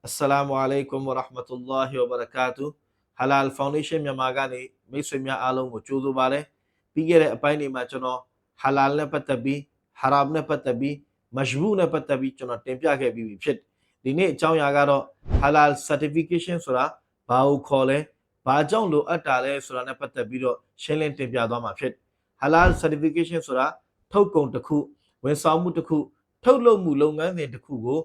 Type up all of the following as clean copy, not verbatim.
Assalamu alaikum wa rahmatullahi wa barakatuh. Halal Foundation မြန်မာကနေမိတ်ဆွေများအားလုံးကိုကြိုးဆိုပါရစေ။ပြီးခဲ့တဲ့အပိုင်းတွေမှာကျွန်တော် halal နဲ့ပတ်သက်ပြီး haram နဲ့ပတ်သက်ပြီး mashbu နဲ့ပတ်သက်ပြီးကျွန်တော်တင်ပြခဲ့ပြီးဖြစ်ဒီနေ့အကြောင်းအရာကတော့ halal certification ဆိုတာဘာကိုခေါ်လဲဘာကြောင့်လိုအပ်တာလဲဆိုတာနဲ့ပတ်သက်ပြီးတော့ရှင်းလင်းတင်ပြသွားမှာဖြစ် halal certification ဆိုတာထုတ်ကုန်တစ်ခုဝန်ဆောင်မှုတစ်ခုထုတ်လုပ်မှုလုပ်ငန်းစဉ်တစ်ခုကို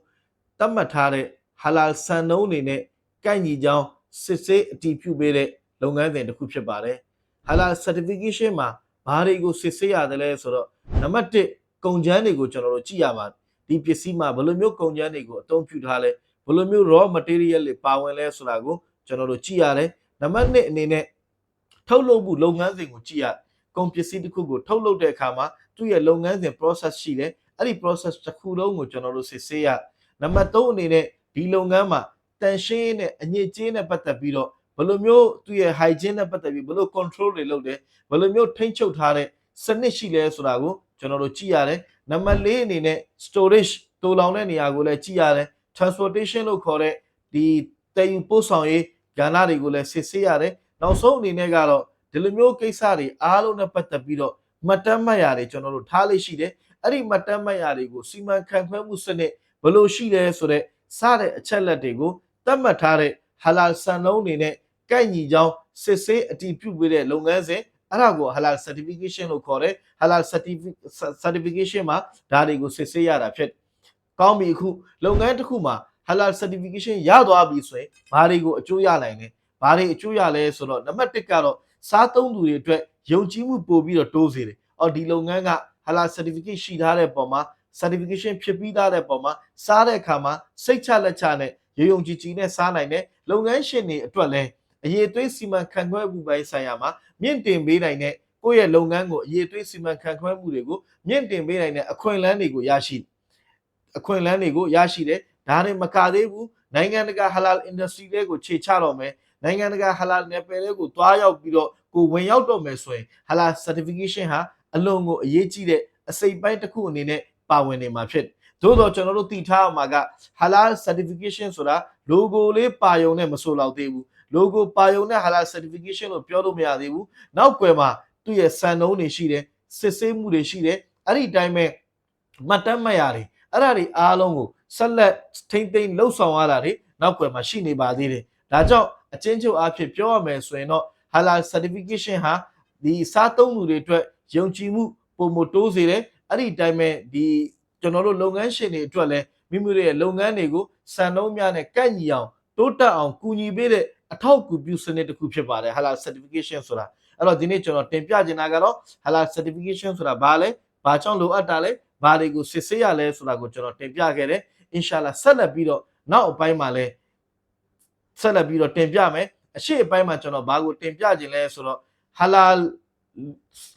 သတ်မှတ်ထားတဲ့ halal စံနှုန်းတွေနဲ့ကိုက်ညီကြောင်းစစ်ဆေးအတည်ပြုပေးတဲ့လုပ်ငန်းစဉ်တစ်ခုဖြစ်ပါတယ် halal certification မှာဘာတွေကိုစစ်ဆေးရတယ်လဲဆိုတော့နံပါတ်1ကုန်ကျန်းတွေကိုကျွန်တော်တို့ကြည့်ရပါတယ်ဒီပစ္စည်းမှာဘယ်လိုမျိုးကုန်ကျန်းတွေကိုအသုံးပြုထားလဲဘယ်လိုမျိုး raw material တွေပါဝင်လဲဆိုတာကိုကျွန်တော်တို့ကြည့်ရတယ်နံပါတ်2အနေနဲ့ထုတ်လုပ်မှုလုပ်ငန်းစဉ်ကိုကြည့်ရကုန်ပစ္စည်းတစ်ခုကိုထုတ်လုပ်တဲ့အခါမှာသူ့ရဲ့လုပ်ငန်းစဉ် process ရှိတယ်အဲ့ဒီ process တစ်ခုလုံးကိုကျွန်တော်တို့စစ်ဆေးရနံပါတ်3အနေနဲ့ဒီလုပ်ငန်းမှာတန်ရှင်းနဲ့အညစ်အကြေးနဲ့ပတ်သက်ပြီးတော့ဘယ်လိုမျိုးသူ့ရဲ့ hygiene နဲ့ပတ်သက်ပြီးဘယ်လို control တွေလုပ်တယ်ဘယ်လိုမျိုးထိန်းချုပ်ထားတဲ့စနစ်ရှိလဲဆိုတာကိုကျွန်တော်တို့ကြည့်ရတယ်နံပါတ်4အနေနဲ့ storage တိုးလောင်တဲ့နေရာကိုလည်းကြည့်ရတယ် transportation လို့ခေါ်တဲ့ဒီတည်ယူပို့ဆောင်ရေးကဏ္ဍတွေကိုလည်းစစ်ဆေးရတယ်နောက်ဆုံးအနေနဲ့ကတော့ဒီလိုမျိုးကိစ္စတွေအားလုံးနဲ့ပတ်သက်ပြီးတော့မှတ်တမ်းမှတ်ရာတွေကျွန်တော်တို့ထားလေးရှိတယ်အဲ့ဒီမှတ်တမ်းမှတ်ရာတွေကိုစီမံခန့်ခွဲမှုစနစ်ဘယ်လိုရှိလဲဆိုတဲ့စတဲ့အချက်လက်တွေကိုသတ်မှတ်ထားတဲ့ halal စံနှုန်းတွေနဲ့ကိုက်ညီကြောင်းစစ်ဆေးအတည်ပြုပေးတဲ့လုပ်ငန်းစဉ်အဲ့ဒါကို halal certification လို့ခေါ်တယ် halal certification မှာဒါတွေကိုစစ်ဆေးရတာဖြစ်ကောင်းပြီအခုလုပ်ငန်းတစ်ခုမှာ halal certification ရသွားပြီဆိုရင်ဘာတွေကိုအကျိုးရနိုင်လဲဘာတွေအကျိုးရလဲဆိုတော့နံပါတ်1ကတော့စားသုံးသူတွေအတွက်ယုံကြည်မှုပို့ပြီးတော့တိုးစေတယ်အော်ဒီလုပ်ငန်းက halal certificate ရှိထားတဲ့ပုံမှာ certification ဖြစ်ပြီးသားတဲ့ပုံမှာစားတဲ့အခါမှာစိတ်ချလက်ချနဲ့ယုံကြည်ကြည်နဲ့စားနိုင်တဲ့လုပ်ငန်းရှင်တွေအတွက်လည်းအရေးသွေးစီမံခန့်ခွဲမှုပိုင်းဆိုင်ရာမှာမြင့်တင်ပေးနိုင်တဲ့ကိုယ့်ရဲ့လုပ်ငန်းကိုအရေးသွေးစီမံခန့်ခွဲမှုတွေကိုမြင့်တင်ပေးနိုင်တဲ့အခွင့်အလမ်းတွေကိုရရှိတယ်ဒါနဲ့မကသေးဘူးနိုင်ငံတကာ halal industry တွေကိုခြေချတော့မယ်နိုင်ငံတကာ halal နယ်ပယ်တွေကိုတွားရောက်ပြီးတော့ကိုဝင်ရောက်တော့မယ်ဆိုရင် halal certification ဟာအလွန်ကိုအရေးကြီးတဲ့အစိပ်ပိုင်းတစ်ခုအနေနဲ့ပါဝင်နေမှာဖြစ်သို့တော့ကျွန်တော်တို့သိထားအောင်မှာက halal certification ဆိုတာ logo လေးပါယုံနဲ့မဆိုတော့သေးဘူး logo ပါယုံနဲ့ halal certification လို့ပြောလို့မရသေးဘူးနောက်ွယ်မှာသူ့ရဲ့စံနှုန်းတွေရှိတယ်စစ်ဆေးမှုတွေရှိတယ်အဲ့ဒီအတိုင်းပဲမှတ်တမ်းမှတ်ရတယ်အဲ့ဒါတွေအားလုံးကိုဆက်လက်ထိမ့်သိမ်းလှုပ်ဆောင်ရတာတွေနောက်ွယ်မှာရှိနေပါသေးတယ်ဒါကြောင့်အချင်းချုပ်အဖြစ်ပြောရမယ်ဆိုရင်တော့ halal certification ဟာဒီစားသုံးသူတွေအတွက်ယုံကြည်မှုပုံမတိုးစေတယ်အဲ့ဒီအတိုင်းပဲဒီကျွန်တော်တို့လုပ်ငန်းရှင်တွေအတွက်လည်းမိမိတို့ရဲ့လုပ်ငန်းတွေကိုစံနှုန်းများနဲ့ကိုက်ညီအောင်တိုးတက်အောင်ကူညီပေးတဲ့အထောက်အကူပြုစနစ်တစ်ခုဖြစ်ပါတယ် halal certification ဆိုတာအဲ့တော့ဒီနေ့ကျွန်တော်တင်ပြချင်တာကတော့ halal certification ဆိုတာဘာလဲဘာကြောင့်လိုအပ်တာလဲဘာတွေကိုစစ်ဆေးရလဲဆိုတာကိုကျွန်တော်တင်ပြခဲ့တယ်အင်ရှာလာဆက်လက်ပြီးတော့နောက်အပိုင်းမှာလဲဆက်လက်ပြီးတော့တင်ပြမယ်အရှိအပိုင်းမှာကျွန်တော်ဘာကိုတင်ပြခြင်းလဲဆိုတော့ halal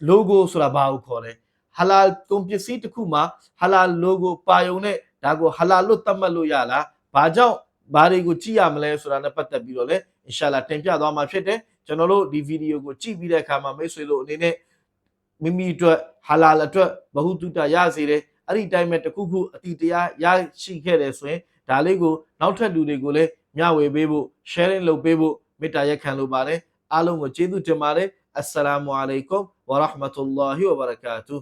logo ဆိုတာဘာကိုခေါ်လဲ halal ကုန်ပစ္စည်းတစ်ခုမှာ halal logo ပါယုံနဲ့ဒါကို halal လို့သတ်မှတ်လို့ရလားဘာကြောင့်ဘာတွေကိုကြည့်ရမလဲဆိုတာနဲ့ပတ်သက်ပြီးတော့လဲအင်ရှာလာတင်ပြသွားမှာဖြစ်တယ်ကျွန်တော်တို့ဒီဗီဒီယိုကိုကြည့်ပြီးတဲ့အခါမှာမိတ်ဆွေတို့အနေနဲ့မိမိအတွက် halal အတွက်ဘဟုတုတရစေတယ်အဲ့ဒီတိုင်းပဲတခုခုအတိတရားရရှိခဲ့တယ်ဆိုရင်ဒါလေးကိုနောက်ထပ်လူတွေကိုလည်းမျှဝေပေးဖို့ sharing လုပ်ပေးဖို့မေတ္တာရက်ခံလိုပါတယ်အားလုံးကိုကျေးဇူးတင်ပါတယ်အစ္စလာမုအလိုင်ကွမ်ဝါရဟ်မတ်တူလာဟီဝါဘရကာတူ